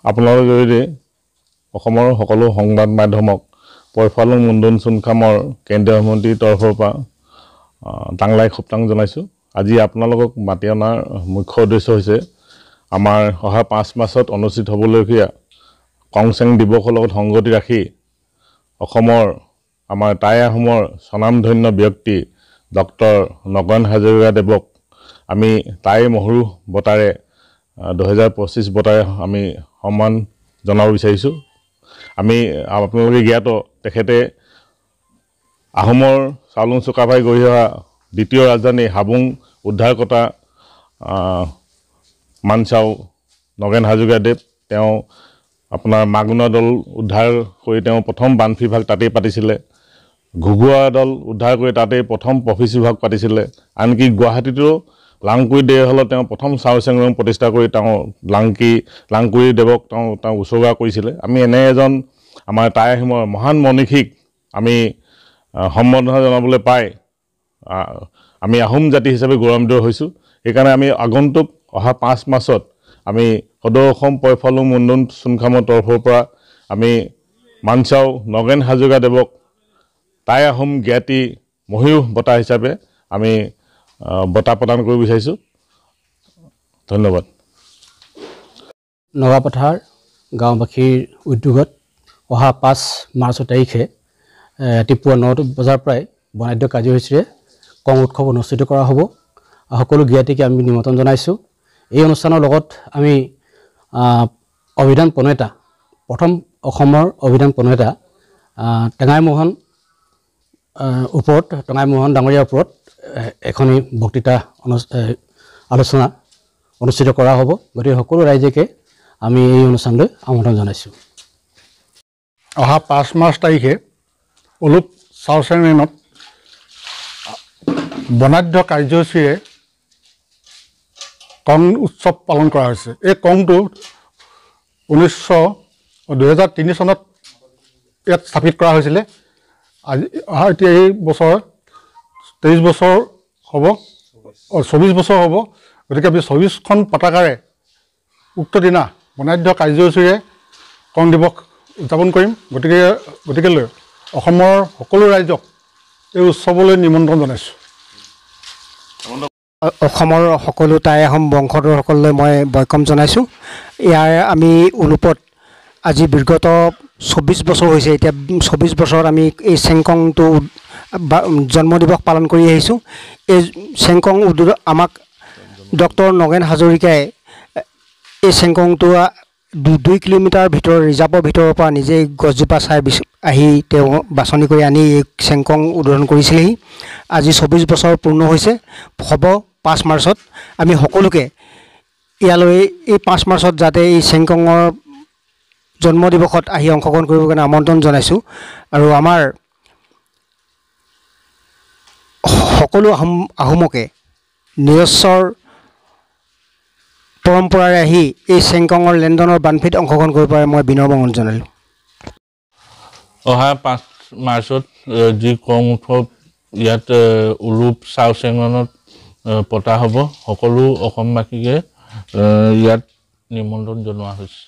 আপোনালোকে যদি অসমৰ সকলো সংবাদ মাধ্যমক পৰফালুং মুণ্ডন চুনখামৰ কেন্দ্ৰীয় মন্ত্ৰীৰ তৰফৰ পৰা টাংলাই খুবটাং জনাইছোঁ। আজি আপোনালোকক মাতি অনাৰ মুখ্য উদ্দেশ্য হৈছে আমাৰ অহা 5 মাৰ্চত অনুষ্ঠিত হ'বলগীয়া কংচেং দিৱসৰ লগত সংগতি ৰাখি অসমৰ আমাৰ টাই আহোমৰ স্বনামধন্য ব্যক্তি ডক্টৰ নগেন হাজৰিকাদেৱক আমি টাই মহৰু বঁটাৰে 2025 বঁটাৰে আমি সন্মান জনাব বিচাৰিছোঁ। আমি আপোনালোকে জ্ঞাত তেখেতে আহোমৰ চাওলুং চুকাফাই গঢ়ি অহা দ্বিতীয় ৰাজধানী হাবুং উদ্ধাৰকৰ্তা মানচাও নগেন হাজৰিকাদেৱ তেওঁ আপোনাৰ মাগুনা দল উদ্ধাৰ কৰি তেওঁ প্ৰথম বানফি ভাগ তাতেই পাতিছিলে। ঘুগুৱা দল উদ্ধাৰ কৰি তাতেই প্ৰথম প্ৰফিচি ভাগ পাতিছিলে। আনকি গুৱাহাটীতো লাংকুই দেৱ হলত তেওঁ প্ৰথম চাওচেংৰং প্ৰতিষ্ঠা কৰি তেওঁ লাংকুই দেৱক তেওঁ উচৰ্গা কৰিছিলে। আমি এনে এজন আমাৰ টাই আহোমৰ মহান মনীষীক আমি সম্বৰ্ধনা জনাবলৈ পাই আমি আহোম জাতি হিচাপে গৌৰৱান্বিত হৈছোঁ। সেইকাৰণে আমি আগন্তুক অহা 5 মাৰ্চত আমি সদৌ অসম পৰফালুং মুণ্ডন চুনখামৰ তৰফৰ পৰা আমি মানচাও নগেন হাজৰিকাদেৱক টাই আহোম জ্ঞাতি মহীয়ুস বঁটা হিচাপে আমি বঁটা প্ৰদান কৰিব বিচাৰিছোঁ। ধন্যবাদ। নগাপথাৰ গাঁওবাসীৰ উদ্যোগত অহা 5 মাৰ্চ তাৰিখে ৰাতিপুৱা 9 বজাৰ পৰাই বৰ্ণাঢ্য কাৰ্যসূচীৰে কং উৎসৱ অনুষ্ঠিত কৰা হ'ব। সকলো জ্ঞাতিকে আমি নিমন্ত্ৰণ জনাইছোঁ। এই অনুষ্ঠানৰ লগত আমি অভিধান প্ৰণেতা প্ৰথম অসমৰ অভিধান প্ৰণেতা টেঙাই মোহন ডাঙৰীয়াৰ ওপৰত এখনি বক্তৃতা আলোচনা অনুষ্ঠিত কৰা হ'ব। গতিকে সকলো ৰাইজকে আমি এই অনুষ্ঠানলৈ আমন্ত্ৰণ জনাইছোঁ। অহা 5 মাৰ্চ তাৰিখে উলুপ চাওচেংৰেঙত বৰ্ণাঢ্য কাৰ্যসূচীৰে কং উৎসৱ পালন কৰা হৈছে। এই কংটো 2003 চনত ইয়াত স্থাপিত কৰা হৈছিলে। আজি এতিয়া এই বছৰ 23 বছৰ হ'ব, 24 বছৰ হ'ব। গতিকে আমি 24খন পতাকাৰে উক্ত দিনা বৰ্ণাঢ্য কাৰ্যসূচীৰে কং দিৱস উদযাপন কৰিম। গতিকেলৈ অসমৰ সকলো ৰাইজক এই উৎসৱলৈ নিমন্ত্ৰণ জনাইছোঁ। অসমৰ সকলো টাই আহোম বংশধৰসকললৈ মই বয়কম জনাইছোঁ। ইয়াৰ আমি উলুপত আজি বিগত 24 বছৰ হৈছে। এতিয়া 24 বছৰত আমি এই চেংকংটো জন্মদিৱস পালন কৰি আহিছোঁ। এই চেংকং আমাক ডক্টৰ নগেন হাজৰিকাই এই চেংকংটো 2 কিলোমিটাৰ ভিতৰৰ ৰিজাৰ্ভৰ ভিতৰৰ পৰা নিজেই গছজোপা চাই আহি তেওঁ বাছনি কৰি আনি এই চেংকং উদ্বোধন কৰিছিলেহি। আজি 24 বছৰ পূৰ্ণ হৈছে, হ'ব 5 মাৰ্চত। আমি সকলোকে ইয়ালৈ এই 5 মাৰ্চত যাতে এই চেংকঙৰ জন্মদিৱসত আহি অংশগ্ৰহণ কৰিবৰ কাৰণে আমন্ত্ৰণ জনাইছোঁ। আৰু আমাৰ সকলো আহোমকে নিজস্বৰ পৰম্পৰাৰে আহি এই চেংকঙৰ লেনদেনৰ বানফিত অংশগ্ৰহণ কৰিব পাৰে মই বিনম্ৰ অনুৰোধ জনালোঁ। অহা 5 মাৰ্চত যি কং উৎসৱ ইয়াত উলুপ চাওচেঙত পতা হ'ব। সকলো অসমবাসীকে ইয়াত নিমন্ত্ৰণ জনোৱা হৈছে।